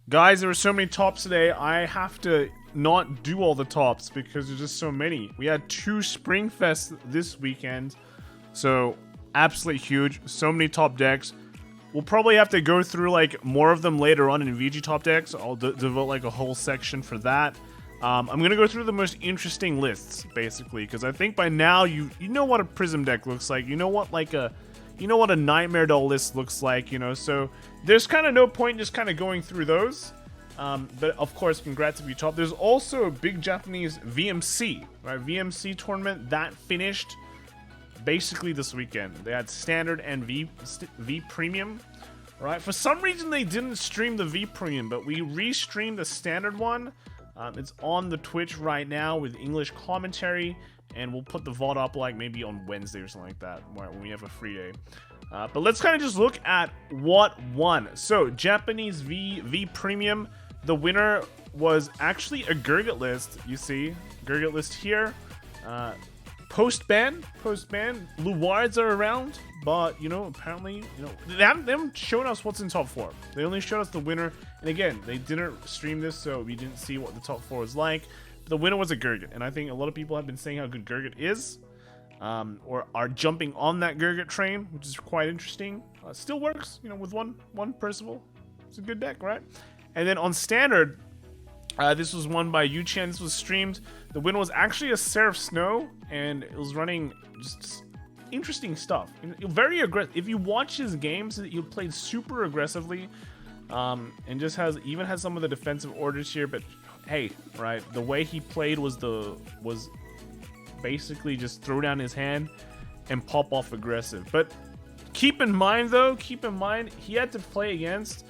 Guys, there were so many tops today. I have to not do all the tops because there's just so many. We had 2 Springfests this weekend, so absolutely huge. So many top decks. We'll probably have to go through like more of them later on in VG top decks. I'll devote like a whole section for that. I'm gonna go through the most interesting lists basically because I think by now you know what a Prism deck looks like. You know what a Nightmare Doll list looks like, you know, so there's kind of no point just kind of going through those. But of course, congrats if you top. There's also a big Japanese VMC, right? VMC tournament that finished basically this weekend. They had Standard and V Premium, right? For some reason, they didn't stream the V Premium, but we restreamed the Standard one. It's on the Twitch right now with English commentary. And we'll put the VOD up like maybe on Wednesday or something like that, when we have a free day. But let's kind of just look at what won. So Japanese V Premium, the winner was actually a Gurgit list. You see, Gurgit list here. Post ban, Luwards are around, but you know, apparently, you know, they haven't shown us what's in top 4. They only showed us the winner, and again, they didn't stream this, so we didn't see what the top 4 was like. The winner was a Gurgit, and I think a lot of people have been saying how good Gurgit is, or are jumping on that Gurgit train, which is quite interesting. Still works, you know, with one Percival. It's a good deck, right? And then on Standard, this was won by Yu-Chen. This was streamed. The winner was actually a Seraph Snow, and it was running just interesting stuff. Very aggressive. If you watch his games, he played super aggressively, and just even has some of the defensive orders here, but hey, right, the way he played was basically just throw down his hand and pop off aggressive. But keep in mind he had to play against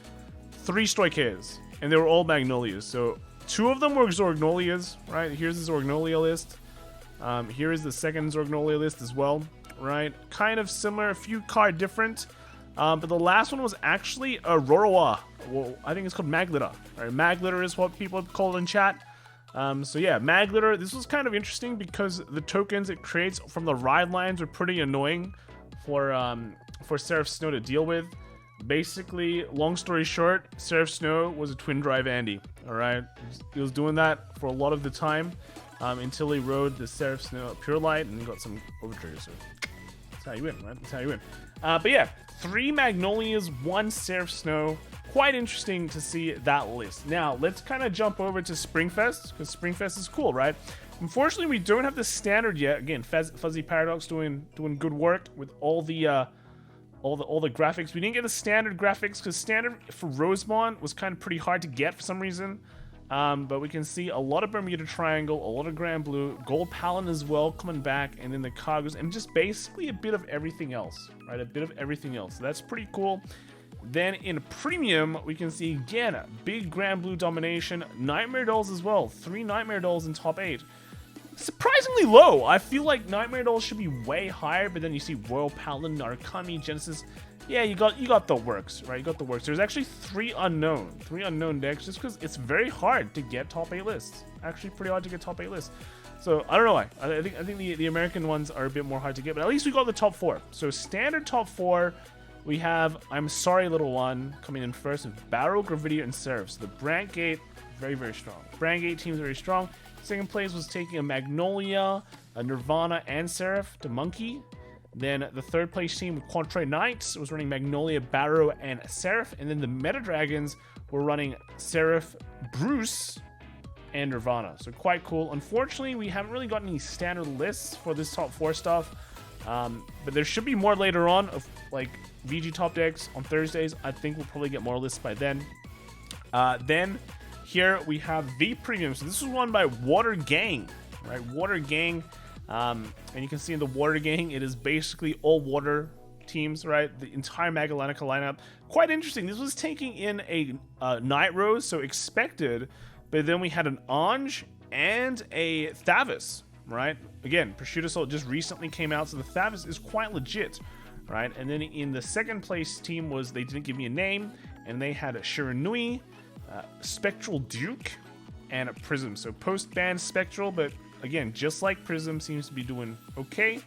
3 Stoicheas, and they were all Magnolias. So 2 of them were Zorgnolias, right? Here's the Zorgnolia list. Here is the second Zorgnolia list as well, right? Kind of similar, a few card different. But the last one was actually a Roroa. Well, I think it's called Maglitter. Right? Maglitter is what people call it in chat. So yeah, Maglitter. This was kind of interesting because the tokens it creates from the ride lines are pretty annoying for Seraph Snow to deal with. Basically, long story short, Seraph Snow was a twin drive Andy. All right, he was doing that for a lot of the time until he rode the Seraph Snow Pure Light and he got some overtriggers. So that's how you win, right? That's how you win. But yeah, 3 Magnolias, 1 Seraph Snow. Quite interesting to see that list. Now, let's kind of jump over to Springfest, because Springfest is cool, right? Unfortunately, we don't have the Standard yet. Again, Fuzzy Paradox doing good work with all the graphics. We didn't get the Standard graphics, because Standard for Rosemont was kind of pretty hard to get for some reason. But we can see a lot of Bermuda Triangle, a lot of Grand Blue, Gold Paladin as well coming back, and then the Cargos, and just basically a bit of everything else, right? A bit of everything else. So that's pretty cool. Then in Premium, we can see again, big Grand Blue domination, Nightmare Dolls as well. 3 Nightmare Dolls in top 8. Surprisingly low. I feel like Nightmare Dolls should be way higher, but then you see Royal Paladin, Narukami, Genesis. Yeah, you got the works, right? You got the works. There's actually 3 unknown decks, just because it's very hard to get top 8 lists. Actually, pretty hard to get top 8 lists. So I don't know why. I think the American ones are a bit more hard to get, but at least we got the top 4. So Standard top 4. We have I'm Sorry Little One coming in first with Barrow, Gravidia, and Seraph. So the Brand Gate, very, very strong. Brand Gate team's very strong. Second place was taking a Magnolia, a Nirvana, and Seraph to Monkey. Then the third place team with Contre Knights was running Magnolia, Barrow, and Seraph. And then the Meta Dragons were running Seraph, Bruce, and Nirvana. So quite cool. Unfortunately, we haven't really gotten any standard lists for this top 4 stuff. But there should be more later on of like VG top decks on Thursdays. I think we'll probably get more lists by then. Then here we have V Premium. So this was won by Water Gang, right? Water Gang. And you can see in the Water Gang, it is basically all water teams, right? The entire Magallanica lineup. Quite interesting. This was taking in a Night Rose, so expected. But then we had an Ange and a Thavis, right? Again, Prosciutto Soul just recently came out, so the Thavis is quite legit, right? And then in the second place team was, they didn't give me a name, and they had a Shiranui, Spectral Duke, and a Prism. So post-ban Spectral, but again, just like Prism, seems to be doing okay.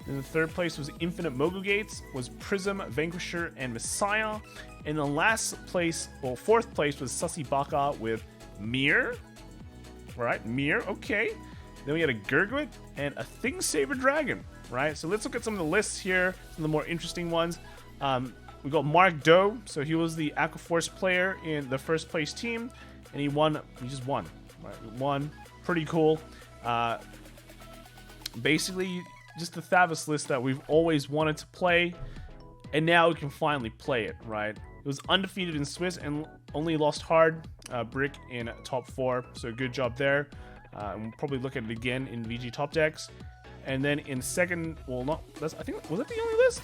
And the third place was Infinite Mogu Gates, was Prism, Vanquisher, and Messiah. And the last place, well, fourth place was Sussy Baka with Mir. Right, Mir, okay. Then we had a Gurgwit and a Thing Saber Dragon, right? So let's look at some of the lists here, some of the more interesting ones. We got Mark Doe, so he was the Aquaforce player in the first place team, and he just won, right? He won, pretty cool. Basically, just the Thavas list that we've always wanted to play, and now we can finally play it, right? It was undefeated in Swiss and only lost hard Brick in top 4, so good job there. And we'll probably look at it again in VG top decks. And then in second, well, not that's, I think, was that the only list?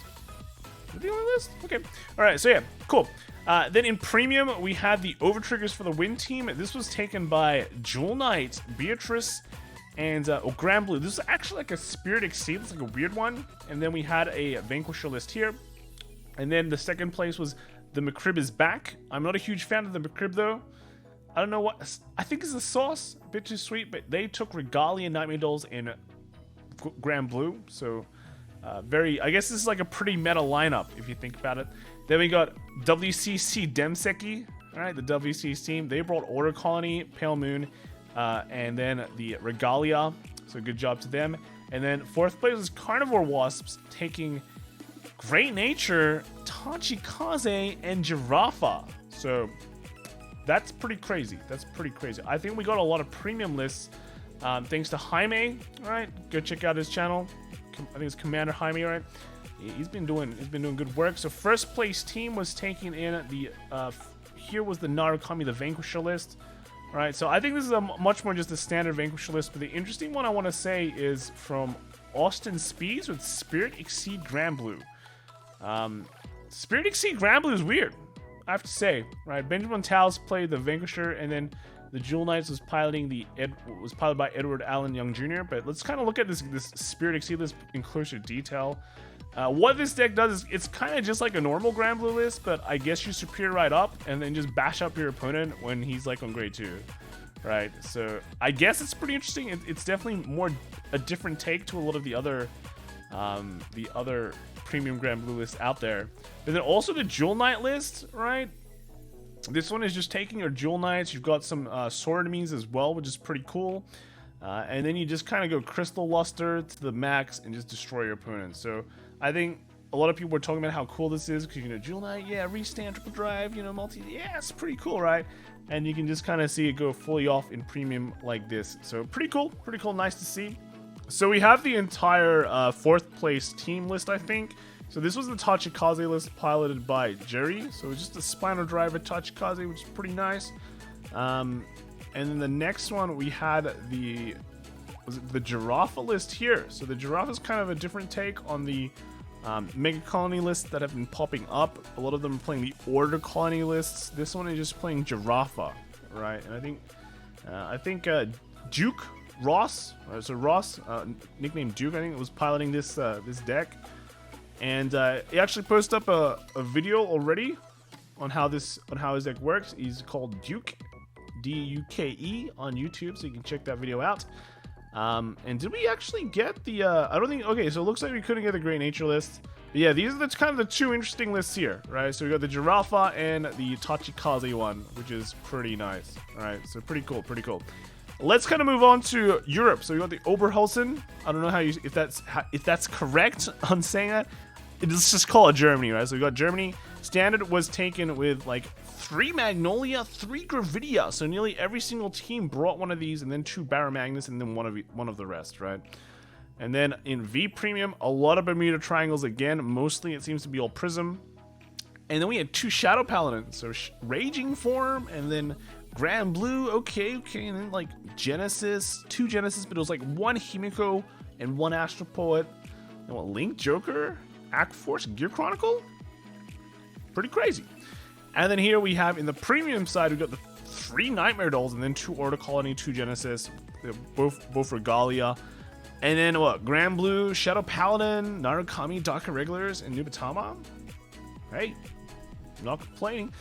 Was that the only list? Okay. All right. So yeah, cool. Then in premium, we had the Overtriggers for the win team. This was taken by Jewel Knight, Beatrice, and Grand Blue. This is actually like a Spirit Exceed. It's like a weird one. And then we had a Vanquisher list here. And then the second place was the McCrib is back. I'm not a huge fan of the McCrib though. I don't know what, I think it's the sauce, a bit too sweet, but they took Regalia, Nightmare Dolls, and Grand Blue, so I guess this is like a pretty meta lineup, if you think about it. Then we got WCC Demseki, alright, the WCC team, they brought Order Colony, Pale Moon, and then the Regalia, so good job to them. And then fourth place was Carnivore Wasps, taking Great Nature, Tachikaze, and Giraffa, so that's pretty crazy. That's pretty crazy. I think we got a lot of premium lists thanks to Jaime. All right, go check out his channel. I think it's Commander Jaime. All right, he's been doing good work. So first place team was taking in the here was the Narukami, the Vanquisher list. All right, so I think this is a much more just a standard Vanquisher list. But the interesting one I want to say is from Austin Speeds with Spirit Exceed Grand Blue. Spirit Exceed Grand Blue is weird, I have to say, right? Benjamin Taos played the Vanquisher, and then the Jewel Knights was piloting was piloted by Edward Allen Young Jr. But let's kind of look at this Spirit Exceed list in closer detail. What this deck does is it's kind of just like a normal Grand Blue list, but I guess you superior right up and then just bash up your opponent when he's like on grade 2, right? So I guess it's pretty interesting. It's definitely more a different take to a lot of the other premium Grand Blue lists out there. And then also the Jewel Knight list, right? This one is just taking your Jewel Knights. You've got some Sword Enemies as well, which is pretty cool. And then you just kind of go Crystal Luster to the max and just destroy your opponent. So I think a lot of people were talking about how cool this is because, you know, Jewel Knight, yeah, restand, triple drive, you know, multi, yeah, it's pretty cool, right? And you can just kind of see it go fully off in premium like this. So pretty cool, nice to see. So we have the entire fourth place team list, I think. So this was the Tachikaze list piloted by Jerry. So it's just a Spinal Driver Tachikaze, which is pretty nice. And then the next one we had the Giraffa list here. So the Giraffa is kind of a different take on the Mega Colony lists that have been popping up. A lot of them are playing the Order Colony lists. This one is just playing Giraffa, right? And I think Duke Ross, so Ross, nicknamed Duke, I think, was piloting this this deck. And he actually posted up a video already on how his deck works. He's called Duke, D-U-K-E, on YouTube, so you can check that video out. And did we actually get the I don't think, okay, so it looks like we couldn't get the Great Nature list. But yeah, these are kind of the two interesting lists here, right? So we got the Giraffa and the Tachikaze one, which is pretty nice. All right, so pretty cool. Let's kind of move on to Europe. So we got the Oberhausen. I don't know if that's correct on saying that. Let's just call it Germany, right? So we got Germany. Standard was taken with like 3 Magnolia, 3 Gravidia. So nearly every single team brought one of these, and then 2 Baramagnus, and then one of the rest, right? And then in V Premium, a lot of Bermuda Triangles again. Mostly it seems to be all Prism. And then we had 2 Shadow Paladins. So Raging Form, and then Grand Blue, okay, and then like Genesis, 2 Genesis, but it was like 1 Himiko and 1 Astral Poet. And what, Link, Joker, Aquaforce, Gear Chronicle? Pretty crazy. And then here we have in the premium side, we got the 3 Nightmare Dolls and then 2 Order Colony, 2 Genesis, both Regalia. And then what, Grand Blue, Shadow Paladin, Narukami, Dark Irregulars, and Nubatama. Hey, not complaining.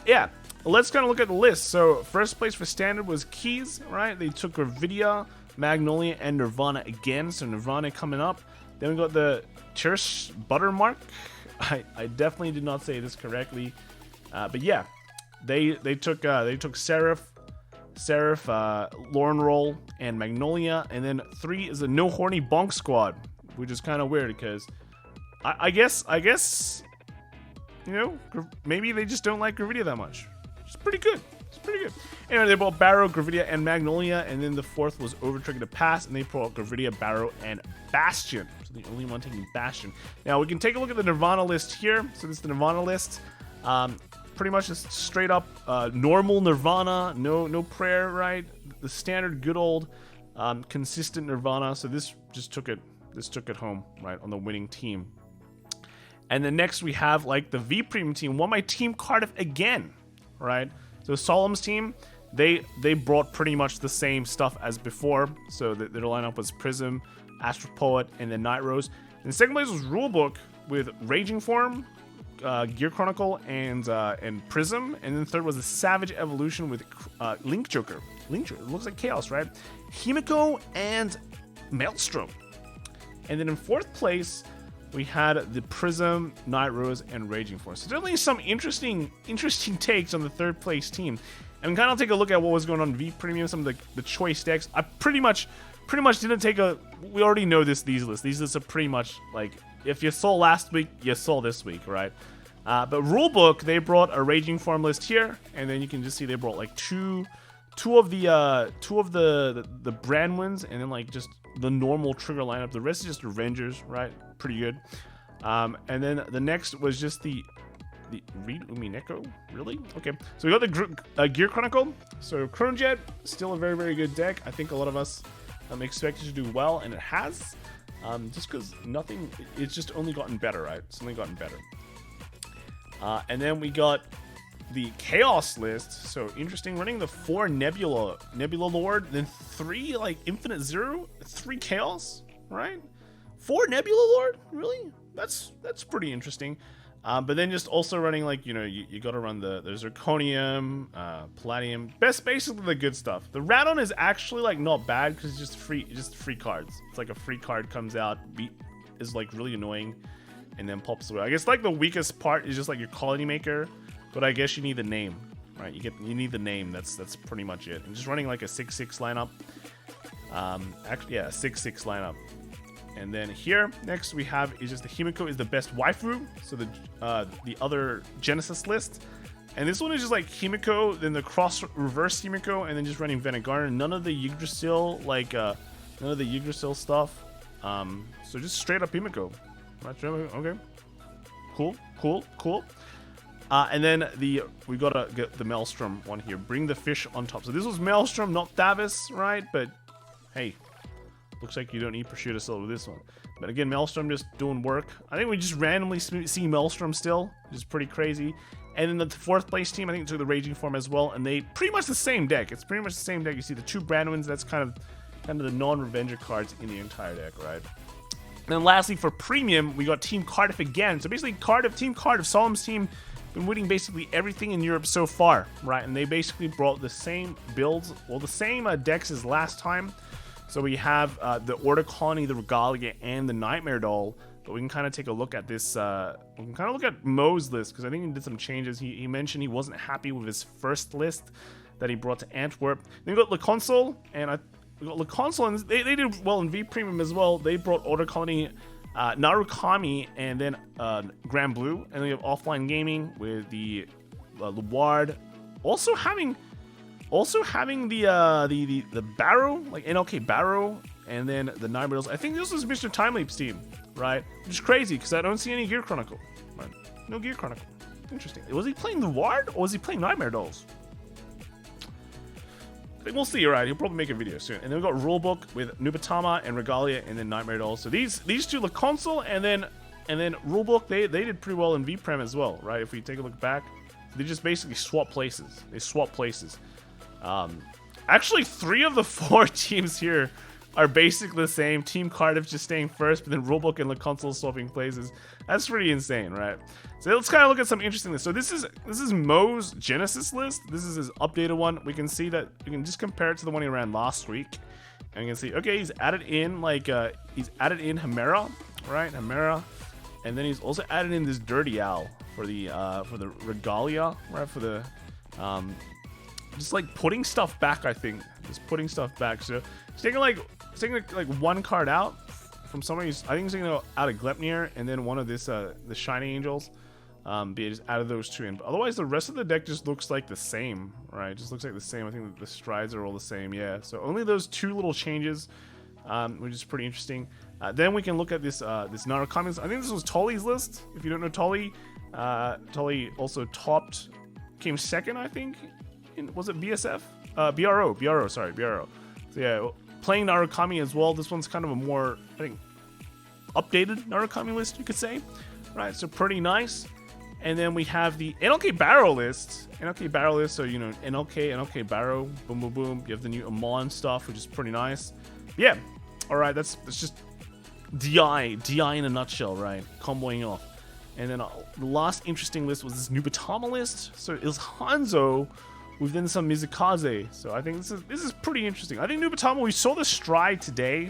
Yeah. Let's kind of look at the list. So first place for Standard was Keys, right? They took Gravidia, Magnolia, and Nirvana again. So Nirvana coming up. Then we got the Cherish Buttermark. I definitely did not say this correctly, but yeah, they took Seraph, Lauren Roll, and Magnolia, and then 3 is a No Horny Bonk Squad, which is kind of weird because I guess you know, maybe they just don't like Gravidia that much. It's pretty good. It's pretty good. Anyway, they brought Barrow, Gravidia, and Magnolia, and then the 4th was Overtrigger to Pass, and they brought Gravidia, Barrow, and Bastion. So the only one taking Bastion. Now we can take a look at the Nirvana list here. So this is the Nirvana list. Pretty much just straight up normal Nirvana, no prayer, right? The standard good old consistent Nirvana. So this just took it home, right, on the winning team. And then next we have like the V Premium team, won by Team Cardiff again, right? So Solemn's team, they brought pretty much the same stuff as before. So their lineup was Prism, Astro Poet, and then Night Rose. And second place was Rulebook with Raging Form, Gear Chronicle, and Prism. And then third was the Savage Evolution with Link Joker. It looks like Chaos, right? Himiko and Maelstrom. And then in fourth place, we had the Prism, Night Rose, and Raging Force. So definitely some interesting takes on the third place team. And kind of take a look at what was going on in V Premium, some of the choice decks. I pretty much didn't take a. We already know these lists. These lists are pretty much like if you saw last week, you saw this week, right? But Rulebook, they brought a Raging Form list here, and then you can just see they brought like two of the brand ones, and then like just the normal trigger lineup. The rest is just Avengers, right? Pretty good. And then the next was just the Reed Umineko, really? Okay, so we got the Gear Chronicle. So Chronojet, still a very, very good deck. I think a lot of us expected to do well, and it has. Just because it's just only gotten better, right? It's only gotten better. And then we got the Chaos list. So interesting, running the 4 Nebula Lord, then 3 like Infinite Zero, 3 Chaos, right? 4 Nebula Lord, really? That's pretty interesting. But then just also running like, you know, you got to run the Zirconium, Palladium, basically the good stuff. The Radon is actually like not bad because it's just free cards. It's like a free card comes out, is like really annoying, and then pops away. I guess like the weakest part is just like your Colony Maker, but I guess you need the name, right? You need the name. That's pretty much it. And just running like a 6/6 lineup. Actually, yeah, 6/6 lineup. And then here next we have is just the Himiko is the best waifu. So the other Genesis list, and this one is just like Himiko, then the cross reverse Himiko, and then just running Vanguard. None of the Yggdrasil stuff. So just straight up Himiko. Okay, cool. And then we gotta get the Maelstrom one here. Bring the fish on top. So this was Maelstrom, not Thavis, right? But hey. Looks like you don't need Prosciutto Silver with this one. But again, Maelstrom just doing work. I think we just randomly see Maelstrom still, which is pretty crazy. And then the fourth place team, I think, took the Raging Form as well. And they pretty much the same deck. It's pretty much the same deck. You see the 2 Brandwins, that's kind of the non-Revenger cards in the entire deck, right? And then lastly, for Premium, we got Team Cardiff again. So basically, Team Cardiff, Solemn's team, been winning basically everything in Europe so far, right? And they basically brought the same builds, well, the same decks as last time. So we have the Order Colony, the Regalia, and the Nightmare Doll. But we can kind of take a look at this. We can kind of look at Mo's list, because I think he did some changes. He mentioned he wasn't happy with his first list that he brought to Antwerp. Then we got Le Console, and we got Le Console, and they did well in V Premium as well. They brought Order Colony, Narukami, and then Grand Blue. And we have Offline Gaming with the Luard. Also having the Barrow, like NLK Barrow, and then the Nightmare Dolls. I think this was Mr. Time Leap's team, right? Which is crazy because I don't see any Gear Chronicle. Right? No Gear Chronicle. Interesting. Was he playing the Ward or was he playing Nightmare Dolls? I think we'll see. Right, he'll probably make a video soon. And then we got Rulebook with Nubatama and Regalia, and then Nightmare Dolls. So these two, the console and then Rulebook, they did pretty well in V-Prem as well, right? If we take a look back, they just basically swap places. They swap places. Actually 3 of the 4 teams here are basically the same. Team Cardiff just staying first, but then Rulebook and Le Console swapping places. That's pretty insane, right? So let's kind of look at some interesting lists. So this is Mo's Genesis list. This is his updated one. We can see that we can just compare it to the one he ran last week, And you can see, okay, he's added in like he's added in Hemera, right? Hemera, and then he's also added in this Dirty Owl for the Regalia, right? For the just like putting stuff back. I think just putting stuff back. So he's taking like one card out from somewhere. I think he's taking out of Glepnir and then one of this the Shining Angels. But yeah, just added those two in. But otherwise, the rest of the deck just looks like the same, right? Just looks like the same. I think the strides are all the same, yeah. So only those two little changes, which is pretty interesting. Then we can look at this this Narukami. I think this was Tolly's list. If you don't know Tolly, Tolly also came second, I think. Was it BSF? BRO. Sorry, BRO. So yeah, playing Narukami as well. This one's kind of a more, I think, updated Narukami list, you could say, right? So pretty nice. And then we have the NLK Barrow list. So, you know, NLK Barrow, boom, boom, boom. You have the new Amon stuff, which is pretty nice. Yeah, all right, that's just DI in a nutshell, right? Comboing off. And then the last interesting list was this Nubatama list. So it was Hanzo with then some Mizukaze. So I think this is pretty interesting. I think Nubatama, we saw the stride today.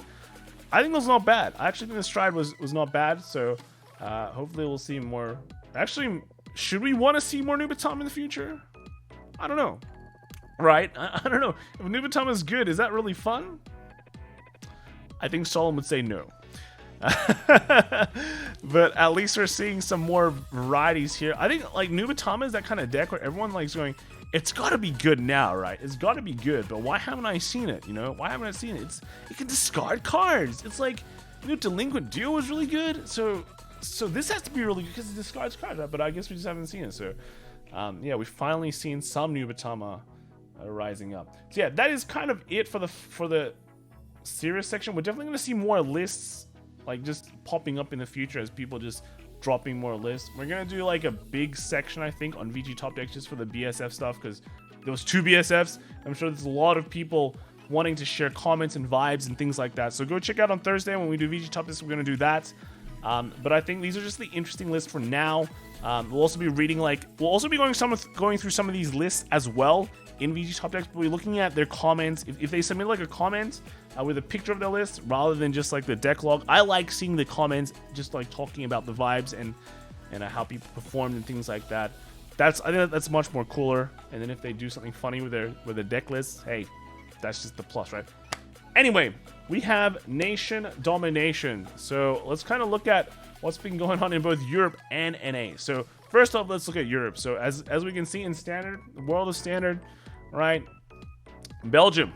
I think it was not bad. I actually think the stride was not bad. So hopefully we'll see more. Actually, should we want to see more Nubatama in the future? I don't know. Right? I don't know. If Nubatama is good, is that really fun? I think Solomon would say no. But at least we're seeing some more varieties here. I think like Nubatama is that kind of deck where everyone likes going, it's got to be good now, right? It's got to be good, but why haven't I seen it? You know, why haven't I seen it? It can discard cards. It's like, you know, Delinquent Duo was really good, so this has to be really good because it discards cards, right? But I guess we just haven't seen it. So yeah, we've finally seen some Nubatama rising up. So yeah, that is kind of it for the serious section. We're definitely going to see more lists like just popping up in the future as people just dropping more lists. We're going to do like a big section, I think, on VG Top Decks just for the BSF stuff because there was 2 BSFs. I'm sure there's a lot of people wanting to share comments and vibes and things like that. So go check out on Thursday when we do VG Top Decks. We're going to do that. But I think these are just the interesting lists for now. We'll also be reading we'll also be going through some of these lists as well in VG Top Decks. We'll be looking at their comments. If they submit like a comment with a picture of their list rather than just like the deck log, I like seeing the comments, just like talking about the vibes and how people performed and things like that. I think that's much more cooler. And then if they do something funny with their deck lists, hey, that's just the plus, right? Anyway, we have Nation Domination. So let's kind of look at what's been going on in both Europe and NA. So first off, let's look at Europe. So as we can see in Standard, the World of Standard, right? Belgium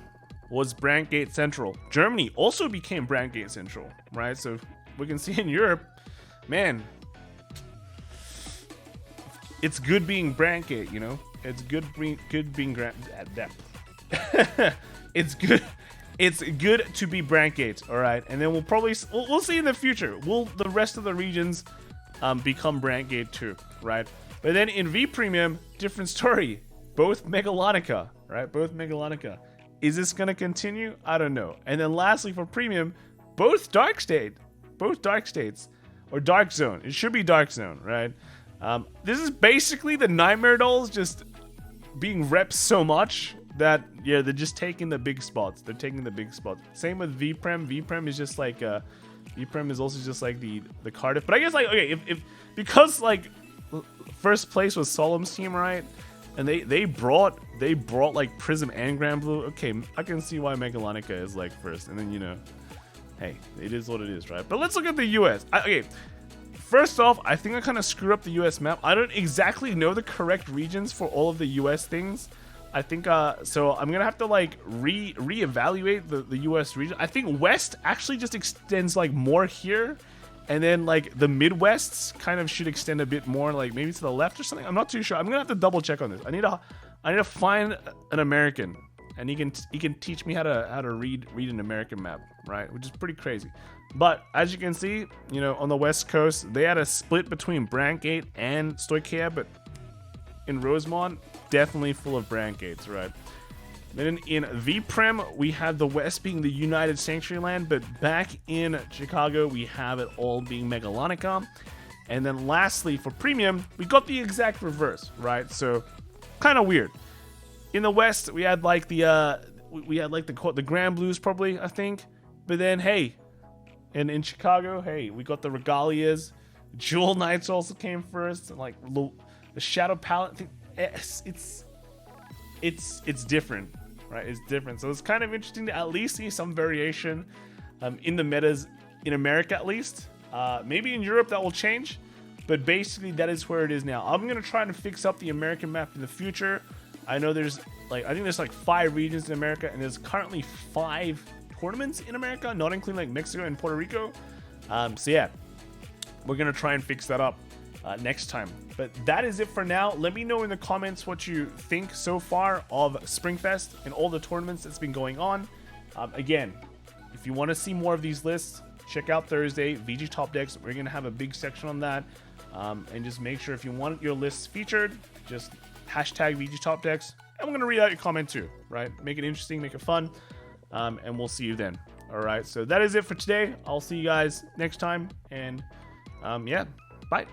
was Brandgate Central. Germany also became Brandgate Central, right? So we can see in Europe, man, it's good being Brandgate, you know? It's good being at depth. It's good to be Brandgate, all right? And then we'll see in the future. Will the rest of the regions become Brandgate too, right? But then in V Premium, different story. Both Megalonica, right? Both Megalonica. Is this gonna continue? I don't know. And then lastly for Premium, both Dark States, or Dark Zone. It should be Dark Zone, right? This is basically the Nightmare Dolls just being repped so much that, yeah, they're just taking the big spots. They're taking the big spots. Same with VPrem. VPrem is just like, VPrem is also just like the Cardiff. But I guess, like, okay, because, like, first place was Solemn's team, right? And they brought like Prism and Grand Blue. Okay, I can see why Megalonica is, like, first. And then, you know, hey, it is what it is, right? But let's look at the US. Okay, first off, I think I kind of screwed up the US map. I don't exactly know the correct regions for all of the US things. I think, so I'm gonna have to like reevaluate the US region. I think West actually just extends like more here, and then like the Midwests kind of should extend a bit more, like maybe to the left or something. I'm not too sure. I'm gonna have to double check on this. I need to find an American, and he can teach me how to read an American map, right? Which is pretty crazy. But as you can see, you know, on the West Coast, they had a split between Brandgate and Stoichea, but in Rosemont, definitely full of Brandgates, right? Then in VPrem, we had the West being the United Sanctuary Land, but back in Chicago, we have it all being Megalonica. And then lastly, for Premium, we got the exact reverse, right? So, kind of weird. In the West, we had like the we had like the Grand Blues probably, I think. But then, hey, and in Chicago, hey, we got the Regalias. Jewel Knights also came first. And like the Shadow Palette thing. It's different, right? It's different. So it's kind of interesting to at least see some variation in the metas in America, at least. Maybe in Europe that will change, but basically that is where it is now. I'm gonna try to fix up the American map in the future. I know there's like, I think there's like 5 regions in America, and there's currently 5 tournaments in America, not including like Mexico and Puerto Rico. So yeah, we're gonna try and fix that up next time. But that is it for now. Let me know in the comments what you think so far of Springfest and all the tournaments that's been going on. Again, if you want to see more of these lists, check out Thursday, VG Top Decks. We're going to have a big section on that. And just make sure if you want your lists featured, just hashtag VG Top Decks. And we're going to read out your comment too, right? Make it interesting, make it fun. And we'll see you then. All right, so that is it for today. I'll see you guys next time. And yeah, bye.